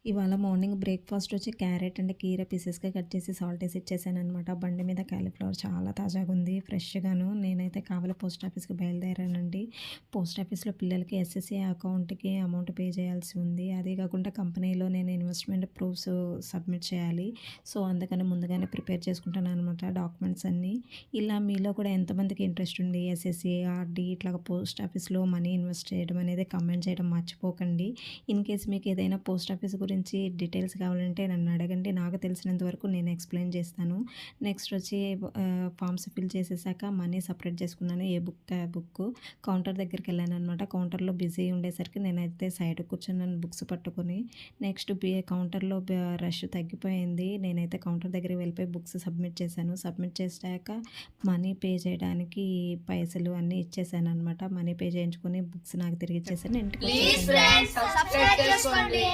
ఇవాళ morning breakfast వచ్చి carrot and కీర పీసెస్‌గా కట్ చేసి సాల్ట్ ఏసి ఇచ్చేసాననమాట. బండి మీద కాలీఫ్లవర్ చాలా తాజాగుంది ఫ్రెష్‌గాను. నేనైతే కావలి పోస్ట్ ఆఫీస్‌కి బయలుదేరానండి. పోస్ట్ ఆఫీస్‌లో పిల్లలకి ఎస్ఎస్‌సి అకౌంట్‌కి అమౌంట్ పే చేయాల్సి ఉంది. అదే కాకుండా కంపెనీలో నేను ఇన్వెస్ట్‌మెంట్ ప్రూఫ్స్ సబ్మిట్ చేయాలి. సో, అందుకని ముందుగానే ప్రిపేర్ చేసుకుంటాననమాట డాక్యుమెంట్స్ అన్నీ. ఇలా మీలో కూడా ఎంతమందికి ఇంట్రెస్ట్ ఉంది ఎస్ఎస్‌సి, ఆర్‌డి ఇట్లాగా పోస్ట్ ఆఫీస్‌లో మనీ ఇన్వెస్ట్ చేయడం అనేది కామెంట్ చేయడం మర్చిపోకండి. ఇన్ కేస్ మీకు ఏదైనా పోస్ట్ ఆఫీస్ గురించి డీటెయిల్స్ కావాలంటే నన్ను అడగండి. నాకు తెలిసినంత వరకు నేను ఎక్స్‌ప్లెయిన్ చేస్తాను. నెక్స్ట్ వచ్చి ఫార్మ్స్ ఫిల్ చేసేసాక మనీ సెపరేట్ చేసుకున్నాను. ఏ బుక్ ఆ బుక్కు. కౌంటర్ దగ్గరికెళ్ళాననమాట. కౌంటర్‌లో బిజీ ఉండేసరికి నేనైతే సైడ్‌కి కూర్చున్నాను బుక్స్ పట్టుకొని. నెక్స్ట్ కౌంటర్‌లో రష్ తగ్గిపోయింది. నేనైతే కౌంటర్ దగ్గరికి వెళ్ళిపోయి బుక్స్ సబ్మిట్ చేశాను. సబ్మిట్ చేశాక మనీ పే చేయడానికి పైసలు అన్నీ ఇచ్చేసాననమాట. మనీ పే చేయించుకొని బుక్స్ నాకు తిరిగిచ్చేసాను. ప్లీజ్ ఇంటికొచ్చేసాను. ఫ్రెండ్స్ సబ్స్క్రైబ్ చేసుకోండి.